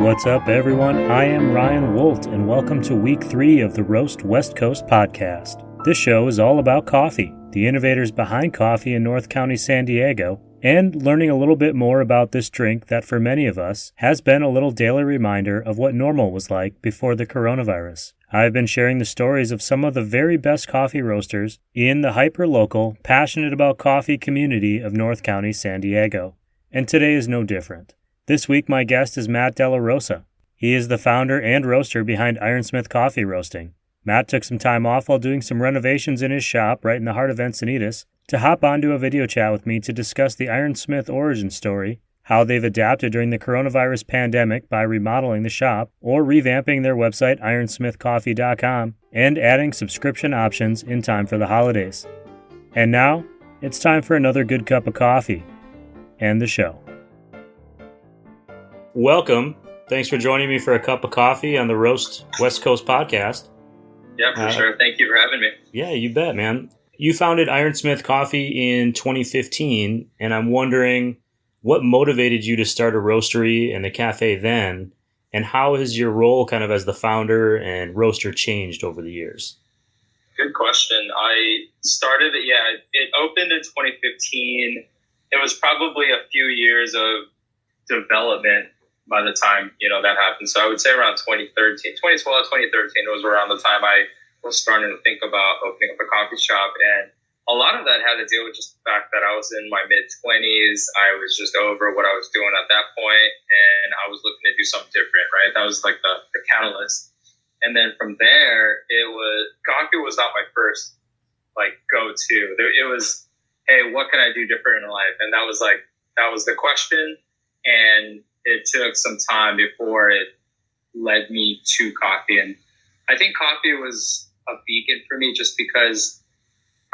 What's up, everyone? I am Ryan Wolt, and welcome to Week 3 of the Roast West Coast podcast. This show is all about coffee, the innovators behind coffee in North County, San Diego, and learning a little bit more about this drink that for many of us has been a little daily reminder of what normal was like before the coronavirus. I've been sharing the stories of some of the very best coffee roasters in the hyper-local, passionate about coffee community of North County, San Diego. And today is no different. This week, my guest is Matt Delarosa. He is the founder and roaster behind Ironsmith Coffee Roasting. Matt took some time off while doing some renovations in his shop right in the heart of Encinitas to hop onto a video chat with me to discuss the Ironsmith origin story, how they've adapted during the coronavirus pandemic by remodeling the shop or revamping their website ironsmithcoffee.com and adding subscription options in time for the holidays. And now, it's time for another good cup of coffee and the show. Welcome. Thanks for joining me for a cup of coffee on the Roast West Coast podcast. Yeah, for sure. Thank you for having me. Yeah, you bet, man. You founded Ironsmith Coffee in 2015, and I'm wondering what motivated you to start a roastery and a cafe then, and how has your role kind of as the founder and roaster changed over the years? Good question. It opened in 2015. It was probably a few years of development by the time, that happened. So I would say around 2013, 2012, 2013 was around the time I was starting to think about opening up a coffee shop. And a lot of that had to deal with just the fact that I was in my mid-20s. I was just over what I was doing at that point, and I was looking to do something different, right? That was like the catalyst. And then from there, coffee was not my first go-to. It was, hey, what can I do different in life? And that was the question. And it took some time before it led me to coffee. And I think coffee was a beacon for me just because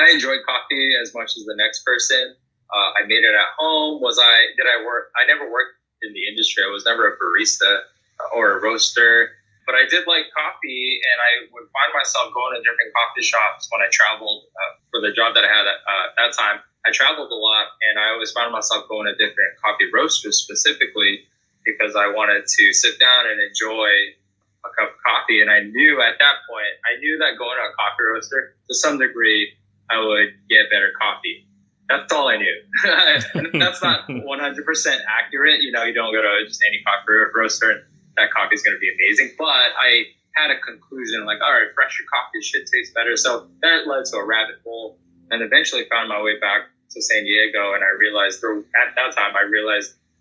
I enjoyed coffee as much as the next person. I made it at home. I never worked in the industry. I was never a barista or a roaster, but I did like coffee, and I would find myself going to different coffee shops when I traveled for the job that I had at that time. I traveled a lot, and I always found myself going to different coffee roasters specifically because I wanted to sit down and enjoy a cup of coffee. And I knew at that point, that going to a coffee roaster, to some degree, I would get better coffee. That's all I knew. That's not 100% accurate. You don't go to just any coffee roaster and that coffee is going to be amazing. But I had a conclusion all right, fresher coffee should taste better. So that led to a rabbit hole, and eventually found my way back to San Diego. And I realized at that time,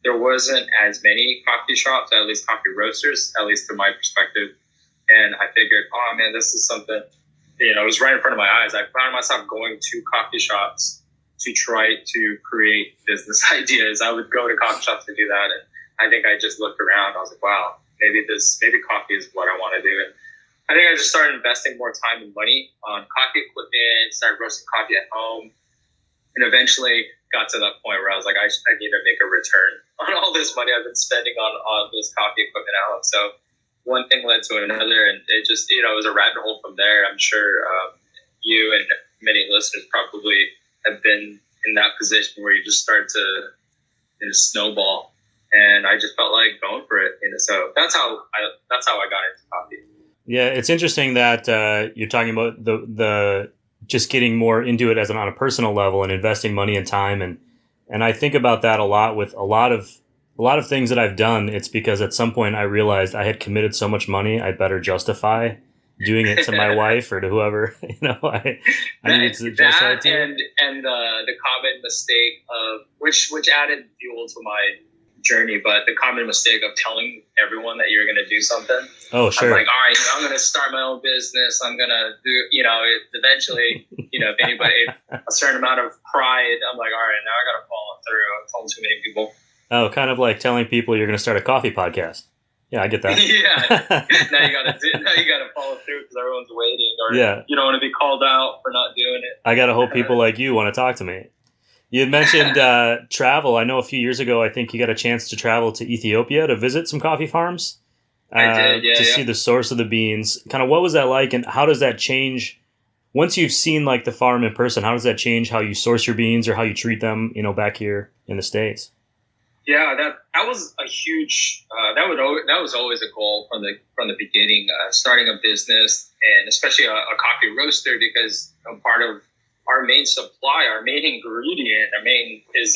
there wasn't as many coffee shops, at least coffee roasters, at least from my perspective. And I figured, oh man, this is something, it was right in front of my eyes. I found myself going to coffee shops to try to create business ideas. I would go to coffee shops to do that. And I think I just looked around. I was like, wow, maybe coffee is what I want to do. And I think I just started investing more time and money on coffee equipment, started roasting coffee at home, and eventually got to that point where I was like, I need to make a return on all this money I've been spending on this coffee equipment at home. So one thing led to another, and it just, it was a rabbit hole from there. I'm sure you and many listeners probably have been in that position where you just start to snowball. And I just felt like going for it. So that's how I got into coffee. Yeah, it's interesting that you're talking about the just getting more into it on a personal level and investing money and time. And I think about that a lot with a lot of things that I've done. It's because at some point I realized I had committed so much money, I better justify doing it to my wife or to whoever, I needed to justify it to. And the common mistake of which added fuel to my journey, but the common mistake of telling everyone that you're going to do something. Oh, sure. I'm like, all right, I'm going to start my own business. I'm going to do, eventually, if anybody, a certain amount of pride, I'm like, all right, now I got to follow through. I've told too many people. Oh, kind of like telling people you're going to start a coffee podcast. Yeah, I get that. Yeah. Now you got to follow through because everyone's waiting, or you don't want to be called out for not doing it. I got to hope people like you want to talk to me. You had mentioned travel. I know a few years ago, I think you got a chance to travel to Ethiopia to visit some coffee farms. I did, yeah. To see the source of the beans. Kind of what was that like, and how does that change once you've seen the farm in person? How does that change how you source your beans or how you treat them, back here in the States? Yeah, that was a huge that was always a goal from the beginning, starting a business, and especially a coffee roaster, because part of our main supply, our main ingredient, is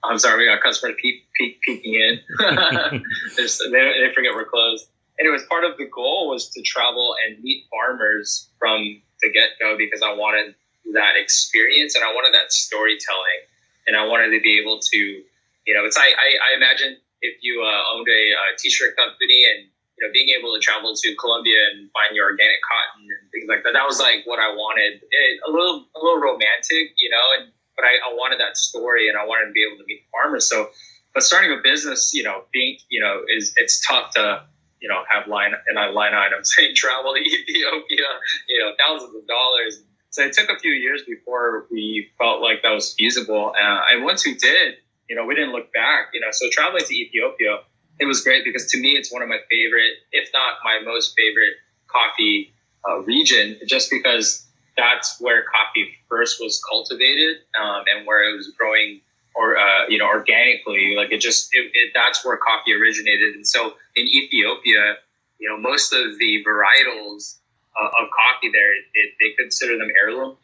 I'm sorry, we got a customer peeking in. They forget we're closed. Anyways, part of the goal was to travel and meet farmers from the get go, because I wanted that experience and I wanted that storytelling. And I wanted to be able to, I imagine if you owned a t-shirt company and, being able to travel to Colombia and find your organic cotton and things like that, that was like what I wanted. A little romantic, but I wanted that story and I wanted to be able to meet farmers. So, but starting a business, it's tough to, have line items saying travel to Ethiopia, thousands of dollars. So it took a few years before we felt like that was feasible. And once we did, we didn't look back, So traveling to Ethiopia, it was great because to me, it's one of my favorite, if not my most favorite coffee region, just because that's where coffee first was cultivated and where it was growing organically. Like that's where coffee originated. And so in Ethiopia, most of the varietals of coffee there, they consider them heirloom.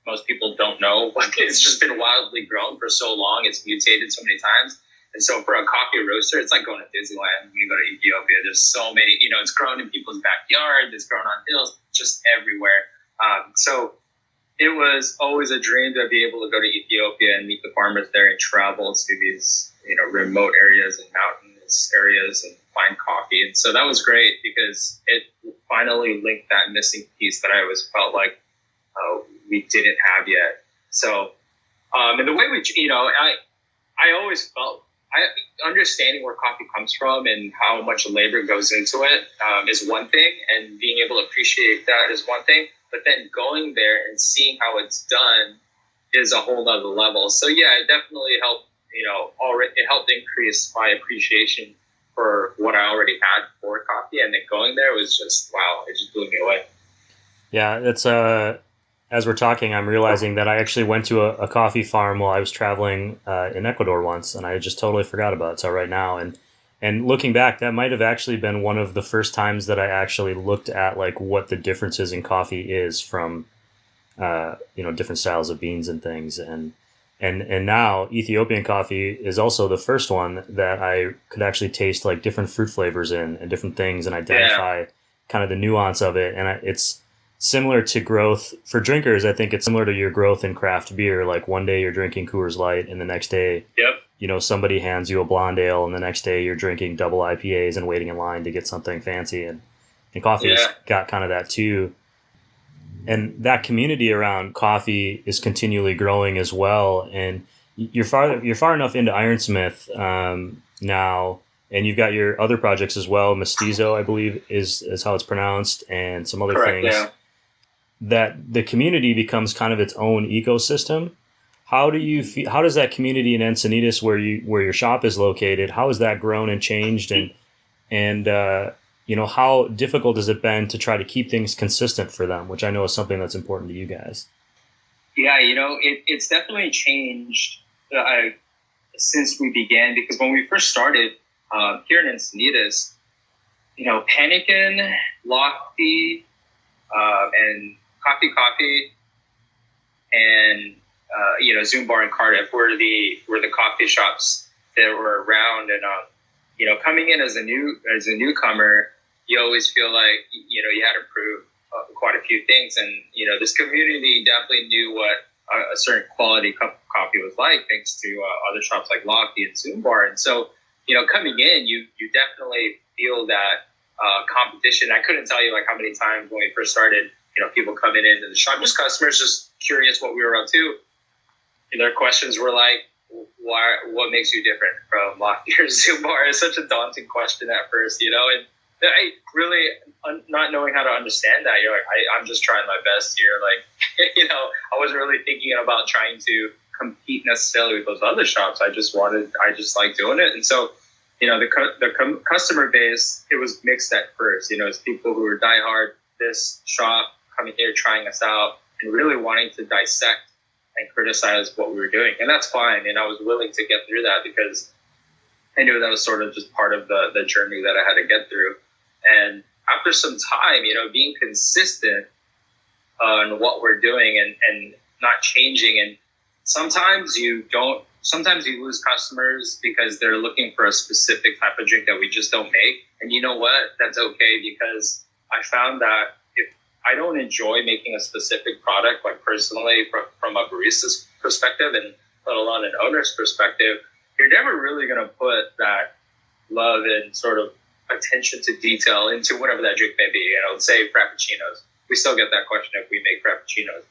Most people don't know. It's just been wildly grown for so long. It's mutated so many times. And so for a coffee roaster, it's like going to Disneyland when you go to Ethiopia. There's so many, it's grown in people's backyard. It's grown on hills, just everywhere. So it was always a dream to be able to go to Ethiopia and meet the farmers there and travel to these, remote areas and mountainous areas and find coffee. And so that was great because it finally linked that missing piece that I always felt like we didn't have yet. So, and the way I always felt, understanding where coffee comes from and how much labor goes into it is one thing, and being able to appreciate that is one thing. But then going there and seeing how it's done is a whole nother level. So yeah, it definitely helped. It helped increase my appreciation for what I already had for coffee, and then going there was just wow. It just blew me away. Yeah, it's as we're talking, I'm realizing that I actually went to a coffee farm while I was traveling in Ecuador once, and I just totally forgot about it till right now. And looking back, that might have actually been one of the first times that I actually looked at like what the differences in coffee is from different styles of beans and things. And now Ethiopian coffee is also the first one that I could actually taste like different fruit flavors in and different things and identify kind of the nuance of it. And it's similar to growth for drinkers. I think it's similar to your growth in craft beer. Like one day you're drinking Coors Light and the next day, somebody hands you a blonde ale and the next day you're drinking double IPAs and waiting in line to get something fancy. And coffee has got kind of that too. And that community around coffee is continually growing as well. And you're far enough into Ironsmith now, and you've got your other projects as well. Mestizo, I believe, is how it's pronounced, and some other things. Yeah. That the community becomes kind of its own ecosystem. How do you feel? How does that community in Encinitas, where your shop is located, how has that grown and changed? And how difficult has it been to try to keep things consistent for them, which I know is something that's important to you guys? Yeah, it's definitely changed since we began, because when we first started here in Encinitas, Panikin, Lofty, and Coffee, and Zumbar and Cardiff were the coffee shops that were around. And coming in as a newcomer, you always feel like you had to prove quite a few things. And this community definitely knew what a certain quality cup of coffee was like, thanks to other shops like Lofty and Zumbar. And so coming in, you definitely feel that competition. I couldn't tell you like how many times when we first started, people coming into the shop, just customers, just curious what we were up to. Their questions were like, what makes you different from Lofty or Zumbar? It's such a daunting question at first, and I really, not knowing how to understand that, you're like, I'm just trying my best here. Like, I wasn't really thinking about trying to compete necessarily with those other shops. I just like doing it. And so, the customer base, it was mixed at first. It's people who were diehard this shop, coming here, trying us out, and really wanting to dissect and criticize what we were doing. And that's fine. And I was willing to get through that because I knew that was sort of just part of the journey that I had to get through. And after some time, being consistent on what we're doing and not changing. And sometimes you lose customers because they're looking for a specific type of drink that we just don't make. And you know what? That's okay, because I found that if I don't enjoy making a specific product, like personally from a barista's perspective and let alone an owner's perspective, you're never really going to put that love and sort of attention to detail into whatever that drink may be. Say frappuccinos. We still get that question if we make frappuccinos.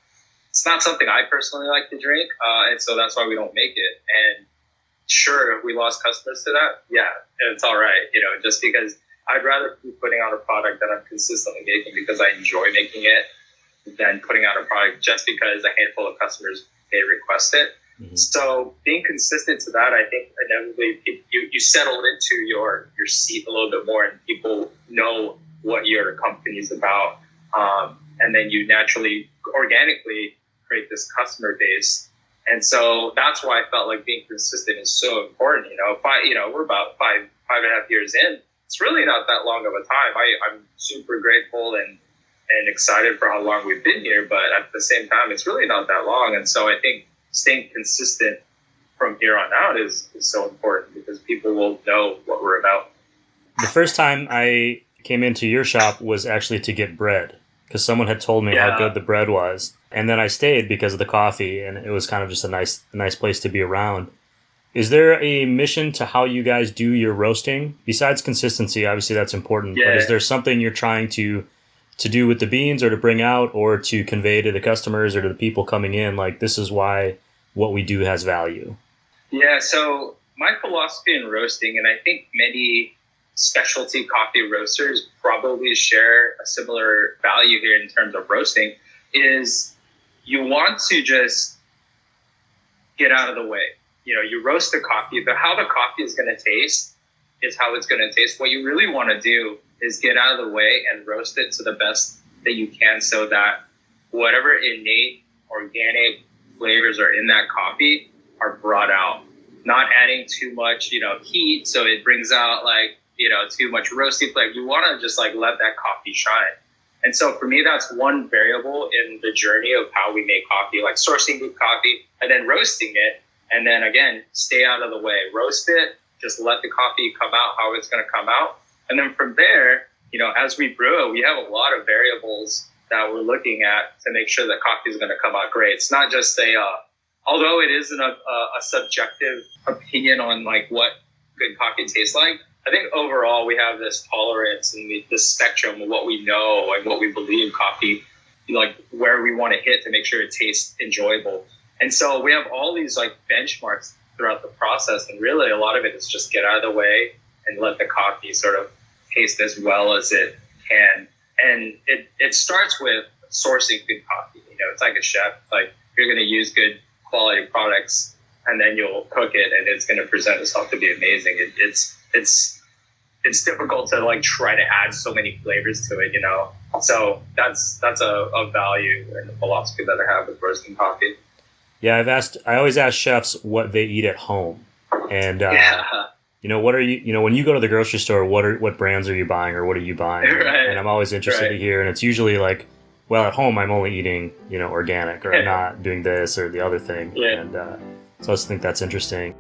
It's not something I personally like to drink, and so that's why we don't make it. And sure, if we lost customers to that, yeah, it's all right, just because I'd rather be putting out a product that I'm consistently making because I enjoy making it than putting out a product just because a handful of customers may request it. Mm-hmm. So being consistent to that, I think inevitably you settle into your seat a little bit more, and people know what your company is about. And then you naturally, organically create this customer base. And so that's why I felt like being consistent is so important. We're about five and a half years in. It's really not that long of a time. I'm super grateful and excited for how long we've been here, but at the same time, it's really not that long. And so I think staying consistent from here on out is so important because people will know what we're about. The first time I came into your shop was actually to get bread because someone had told me how good the bread was. And then I stayed because of the coffee, and it was kind of just a nice place to be around. Is there a mission to how you guys do your roasting? Besides consistency, obviously that's important, but is there something you're trying to do with the beans or to bring out or to convey to the customers or to the people coming in? Like, this is why what we do has value. Yeah, so my philosophy in roasting, and I think many specialty coffee roasters probably share a similar value here in terms of roasting, is you want to just get out of the way. You roast the coffee, but how the coffee is going to taste is how it's going to taste. What you really want to do is get out of the way and roast it to the best that you can so that whatever innate organic flavors are in that coffee are brought out. Not adding too much, heat, so it brings out too much roasty flavor. You want to just let that coffee shine. And so for me, that's one variable in the journey of how we make coffee, like sourcing good coffee and then roasting it. And then again, stay out of the way, roast it, just let the coffee come out how it's going to come out. And then from there, as we brew it, we have a lot of variables that we're looking at to make sure that coffee is going to come out great. It's not just although it isn't a subjective opinion on what good coffee tastes like, I think overall we have this tolerance and this spectrum of what we know and what we believe coffee, where we want to hit to make sure it tastes enjoyable. And so we have all these benchmarks throughout the process. And really a lot of it is just get out of the way and let the coffee sort of taste as well as it can. And it starts with sourcing good coffee. It's like a chef, you're going to use good quality products and then you'll cook it and it's going to present itself to be amazing. It's difficult to try to add so many flavors to it, So that's a value and a philosophy that I have with roasting coffee. Yeah, I always ask chefs what they eat at home. And, what are you, when you go to the grocery store, what brands are you buying or what are you buying? Right. And I'm always interested to hear. And it's usually at home, I'm only eating, organic or I'm not doing this or the other thing. Yeah. And so I just think that's interesting.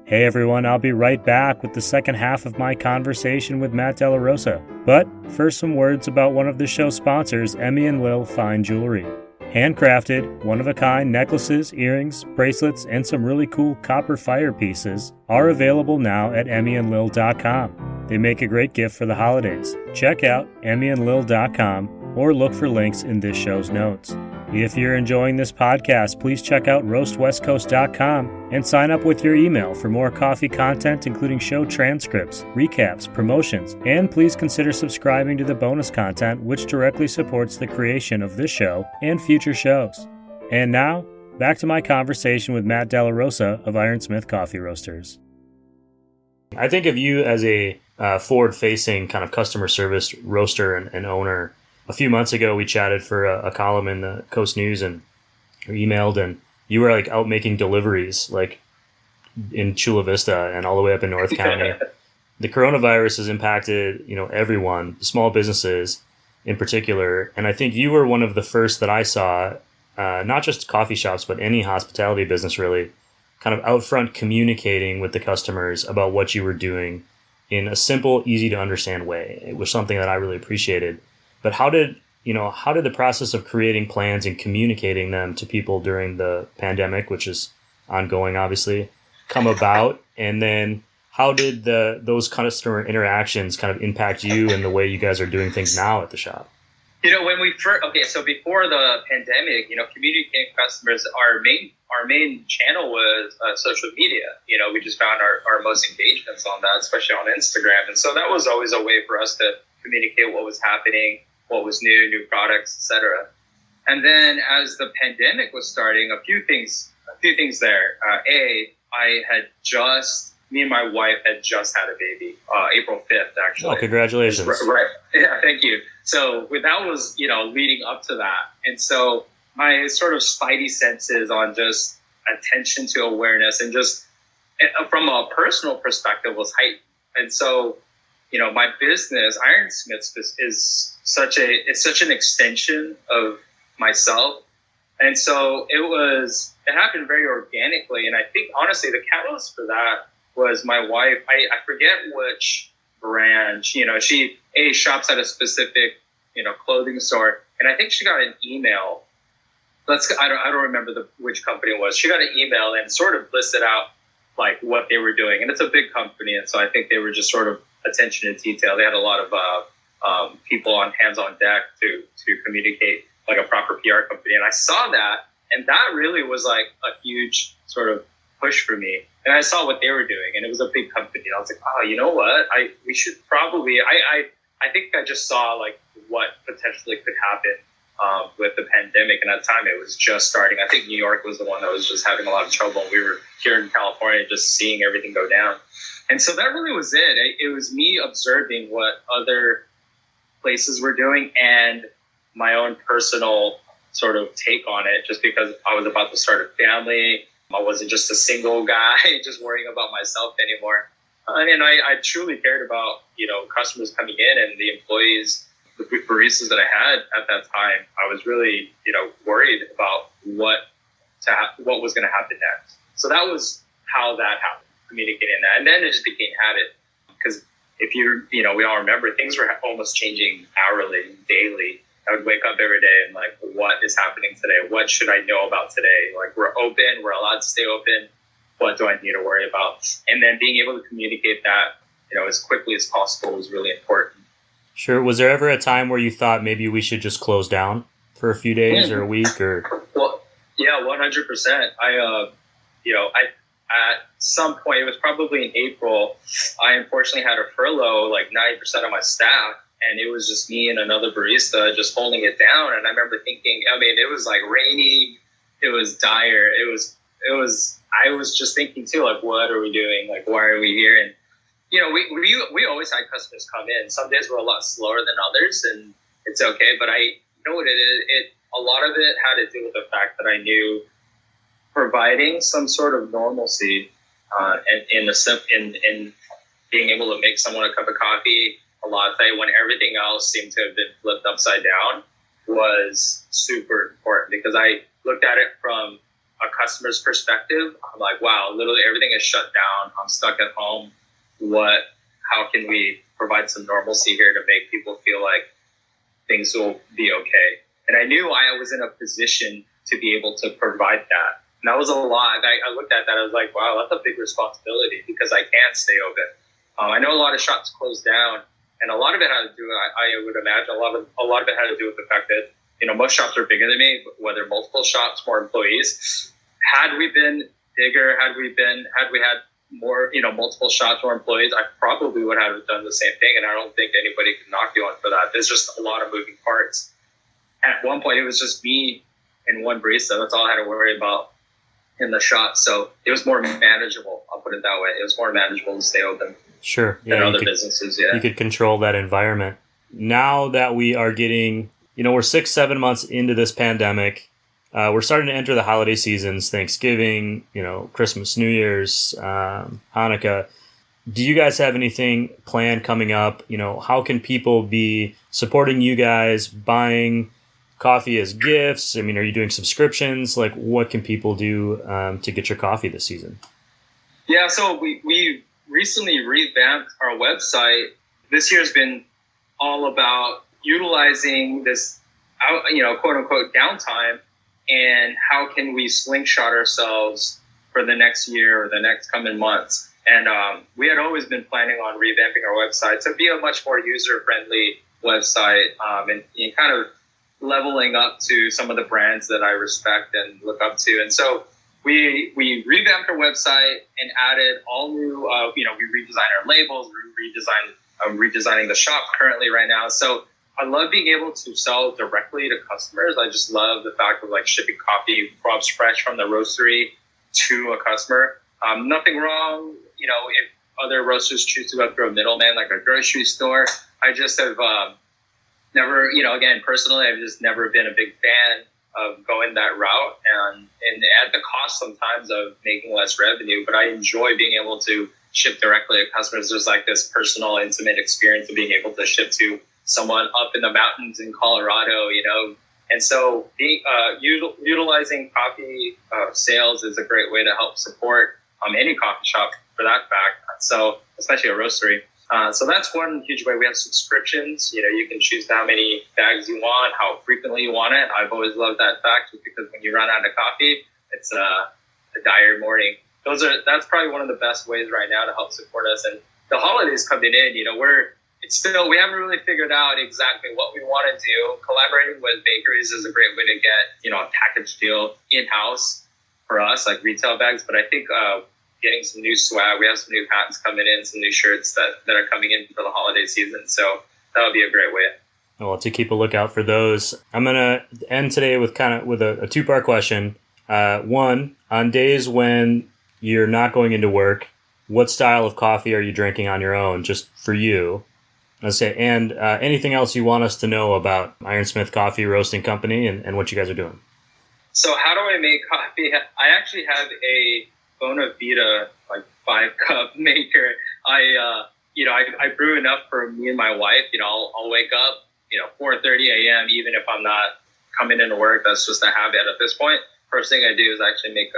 Hey everyone, I'll be right back with the second half of my conversation with Matt Delarosa. But first, some words about one of the show's sponsors, Emmy & Lil Fine Jewelry. Handcrafted, one-of-a-kind necklaces, earrings, bracelets, and some really cool copper fire pieces are available now at emmyandlil.com. They make a great gift for the holidays. Check out emmyandlil.com or look for links in this show's notes. If you're enjoying this podcast, please check out roastwestcoast.com and sign up with your email for more coffee content, including show transcripts, recaps, promotions, and please consider subscribing to the bonus content, which directly supports the creation of this show and future shows. And now, back to my conversation with Matt Delarosa of Ironsmith Coffee Roasters. I think of you as a forward-facing kind of customer service roaster and owner. A few months ago, we chatted for a column in the Coast News, and or emailed, and you were like out making deliveries like in Chula Vista and all the way up in North County. The coronavirus has impacted, everyone, small businesses in particular. And I think you were one of the first that I saw, not just coffee shops, but any hospitality business really, kind of out front communicating with the customers about what you were doing in a simple, easy to understand way. It was something that I really appreciated. But how did the process of creating plans and communicating them to people during the pandemic, which is ongoing, obviously, come about? And then how did those customer interactions kind of impact you and the way you guys are doing things now at the shop? When we first, so before the pandemic, communicating with customers, our main channel was social media. We just found our most engagements on that, especially on Instagram. And so that was always a way for us to communicate what was happening, what was new products, etc. And then as the pandemic was starting, a few things there. Me and my wife had just had a baby, April 5th, actually. Oh, congratulations. Right. Yeah, thank you. So that was, leading up to that. And so my sort of spidey senses on just attention to awareness and just from a personal perspective was heightened. And so, my business, Ironsmith, is such an extension of myself. And so it happened very organically. And I think, honestly, the catalyst for that was my wife. I forget which brand. She shops at a specific, clothing store. And I think she got an email. I don't remember which company it was. She got an email and sort of listed out like what they were doing. And it's a big company. And so I think they were just sort of attention to detail. They had a lot of people on hands on deck to communicate like a proper PR company. And I saw that, and that really was like a huge sort of push for me. And I saw what they were doing, and it was a big company. And I was like, oh, you know what? We should probably, I think I just saw like what potentially could happen with the pandemic. And at the time it was just starting. I think New York was the one that was just having a lot of trouble. We were here in California just seeing everything go down. And so that really was it. It was me observing what other places were doing and my own personal sort of take on it, just because I was about to start a family. I wasn't just a single guy just worrying about myself anymore. And I truly cared about, customers coming in and the employees, the baristas that I had at that time. I was really, worried about what was going to happen next. So that was how that happened, communicating that. And then it just became habit, because if we all remember, things were almost changing hourly, daily. I would wake up every day and like, what is happening today? What should I know about today? Like, we're open, we're allowed to stay open. What do I need to worry about? And then being able to communicate that, as quickly as possible was really important. Sure. Was there ever a time where you thought maybe we should just close down for a few days or a week or? Well, yeah, 100%. At some point, it was probably in April, I unfortunately had to furlough like 90% of my staff. And it was just me and another barista just holding it down. And I remember thinking, it was like rainy. It was dire. I was just thinking too, like, what are we doing? Like, why are we here? And, we always had customers come in. Some days were a lot slower than others, and it's okay. But what it is, a lot of it had to do with the fact that I knew providing some sort of normalcy in being able to make someone a cup of coffee, a latte, when everything else seemed to have been flipped upside down, was super important, because I looked at it from a customer's perspective. I'm like, wow, literally everything is shut down. I'm stuck at home. How can we provide some normalcy here to make people feel like things will be okay? And I knew I was in a position to be able to provide that. And that was a lot. I looked at that. I was like, wow, that's a big responsibility, because I can't stay open. I know a lot of shops closed down. And a lot of it had to do, I would imagine, a lot of it had to do with the fact that, most shops are bigger than me, whether multiple shops, more employees. Had we been bigger, had we had more, multiple shops, more employees, I probably would have done the same thing. And I don't think anybody could knock you on for that. There's just a lot of moving parts. At one point, it was just me and one barista. That's all I had to worry about in the shop. So it was more manageable. I'll put it that way. It was more manageable to stay open. Sure. Yeah, other businesses, yeah. You could control that environment. Now that we are getting, we're 6-7 months into this pandemic, we're starting to enter the holiday seasons, Thanksgiving, Christmas, New Year's, Hanukkah. Do you guys have anything planned coming up? How can people be supporting you guys, buying coffee as gifts? I mean, are you doing subscriptions? Like, what can people do to get your coffee this season? Yeah, so we recently revamped our website. This year's been all about utilizing this, quote unquote downtime, and how can we slingshot ourselves for the next year or the next coming months. And we had always been planning on revamping our website to be a much more user-friendly website, and kind of leveling up to some of the brands that I respect and look up to. And so we revamped our website and added all new, we redesigned our labels, I'm redesigning the shop currently right now. So I love being able to sell directly to customers. I just love the fact of like shipping coffee fresh from the roastery to a customer. Nothing wrong, if other roasters choose to go through a middleman like a grocery store. I just have never, again, personally, I've just never been a big fan of going that route, and at the cost sometimes of making less revenue. But I enjoy being able to ship directly to customers. There's like this personal, intimate experience of being able to ship to someone up in the mountains in Colorado, And so utilizing coffee sales is a great way to help support any coffee shop for that fact. So especially a roastery. So that's one huge way. We have subscriptions. You can choose how many bags you want, how frequently you want it. I've always loved that fact, just because when you run out of coffee, it's a dire morning. That's probably one of the best ways right now to help support us. And the holidays coming in, we haven't really figured out exactly what we want to do. Collaborating with bakeries is a great way to get, a package deal in-house for us, like retail bags. But I think getting some new swag, we have some new hats coming in, some new shirts that are coming in for the holiday season. So that would be a great way. Well, to keep a lookout for those. I'm going to end today with a two-part question. One, on days when you're not going into work, what style of coffee are you drinking on your own, just for you? Let's say, and anything else you want us to know about Ironsmith Coffee Roasting Company and what you guys are doing? So how do I make coffee? I actually have a Bona Vita, like 5-cup maker. I brew enough for me and my wife. I'll wake up, 4:30 a.m. even if I'm not coming into work. That's just a habit at this point. First thing I do is actually make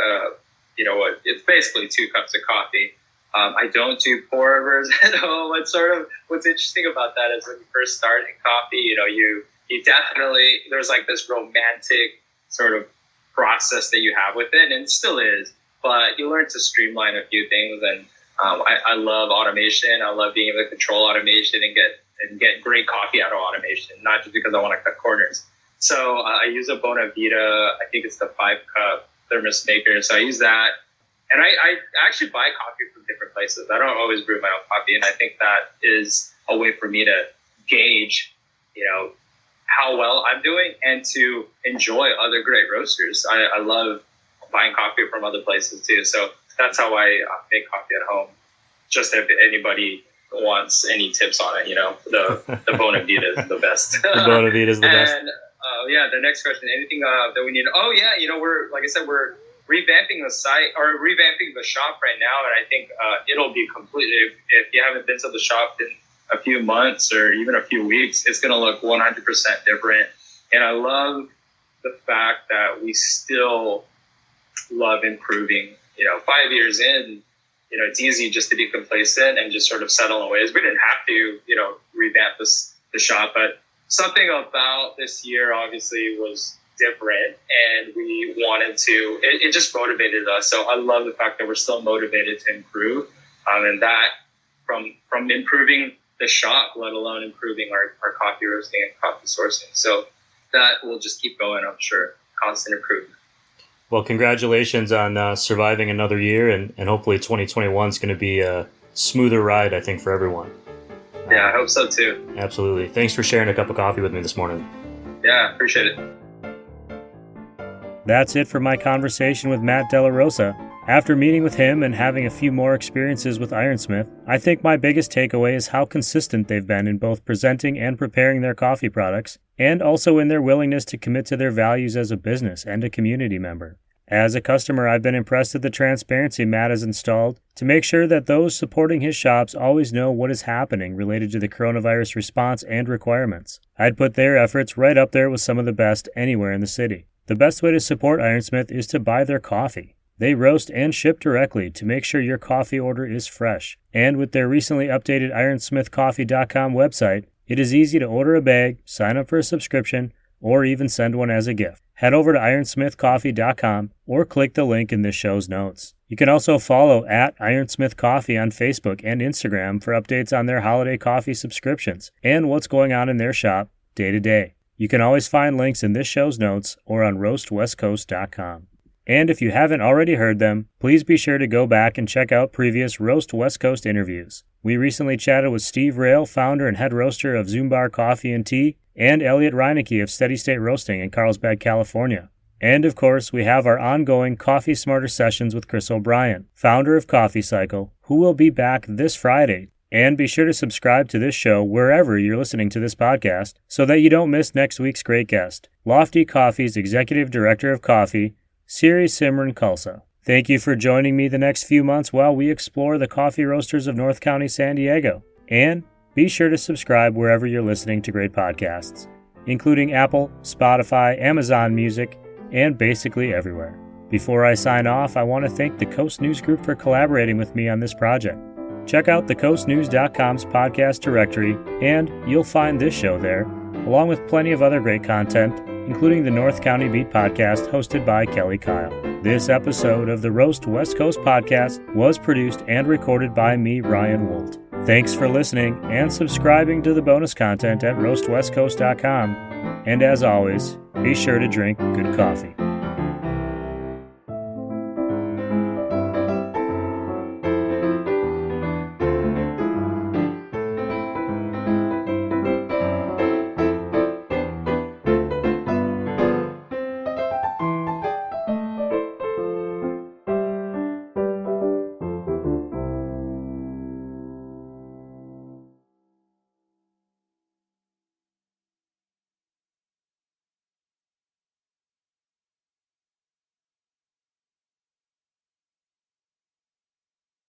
it's basically 2 cups of coffee. I don't do pour overs at home. What's interesting about that is when you first start in coffee, you definitely, there's like this romantic sort of process that you have with it, and it still is, but you learn to streamline a few things. And I love automation. I love being able to control automation and get great coffee out of automation, not just because I want to cut corners. So I use a Bona Vita. I think it's the 5-cup thermos maker. So I use that. And I actually buy coffee from different places. I don't always brew my own coffee. And I think that is a way for me to gauge, how well I'm doing and to enjoy other great roasters. I love buying coffee from other places too. So that's how I make coffee at home. Just if anybody wants any tips on it, the Bona Vita is the best. The Bona Vita is the best. And the next question, anything that we need? Oh yeah, we're, like I said, we're revamping the site or revamping the shop right now, and I think it'll be completely. If you haven't been to the shop in a few months or even a few weeks, it's going to look 100% different. And I love the fact that we still love improving. 5 years in, it's easy just to be complacent and just sort of settle in ways. We didn't have to, revamp the shop, but something about this year obviously was different, and we wanted to. It just motivated us. So I love the fact that we're still motivated to improve, and that from improving the shop, let alone improving our coffee roasting and coffee sourcing. So that will just keep going, I'm sure. Constant improvement. Well, congratulations on surviving another year, and hopefully 2021 is going to be a smoother ride, I think, for everyone. Yeah, I hope so too. Absolutely. Thanks for sharing a cup of coffee with me this morning. Yeah, appreciate it. That's it for my conversation with Matt Delarosa. After meeting with him and having a few more experiences with Ironsmith, I think my biggest takeaway is how consistent they've been in both presenting and preparing their coffee products, and also in their willingness to commit to their values as a business and a community member. As a customer, I've been impressed at the transparency Matt has installed to make sure that those supporting his shops always know what is happening related to the coronavirus response and requirements. I'd put their efforts right up there with some of the best anywhere in the city. The best way to support Ironsmith is to buy their coffee. They roast and ship directly to make sure your coffee order is fresh. And with their recently updated ironsmithcoffee.com website, it is easy to order a bag, sign up for a subscription, or even send one as a gift. Head over to ironsmithcoffee.com or click the link in this show's notes. You can also follow at Ironsmith Coffee on Facebook and Instagram for updates on their holiday coffee subscriptions and what's going on in their shop day to day. You can always find links in this show's notes or on roastwestcoast.com. And if you haven't already heard them, please be sure to go back and check out previous Roast West Coast interviews. We recently chatted with Steve Rail, founder and head roaster of Zumbar Coffee and Tea, and Elliot Reinecke of Steady State Roasting in Carlsbad, California. And of course, we have our ongoing Coffee Smarter sessions with Chris O'Brien, founder of Coffee Cycle, who will be back this Friday. And be sure to subscribe to this show wherever you're listening to this podcast so that you don't miss next week's great guest, Lofty Coffee's Executive Director of Coffee, Siri Simran Khalsa. Thank you for joining me the next few months while we explore the coffee roasters of North County, San Diego. And be sure to subscribe wherever you're listening to great podcasts, including Apple, Spotify, Amazon Music, and basically everywhere. Before I sign off, I want to thank the Coast News Group for collaborating with me on this project. Check out thecoastnews.com's podcast directory, and you'll find this show there, along with plenty of other great content, including the North County Beat podcast hosted by Kelly Kyle. This episode of the Roast West Coast podcast was produced and recorded by me, Ryan Wolt. Thanks for listening and subscribing to the bonus content at roastwestcoast.com. And as always, be sure to drink good coffee.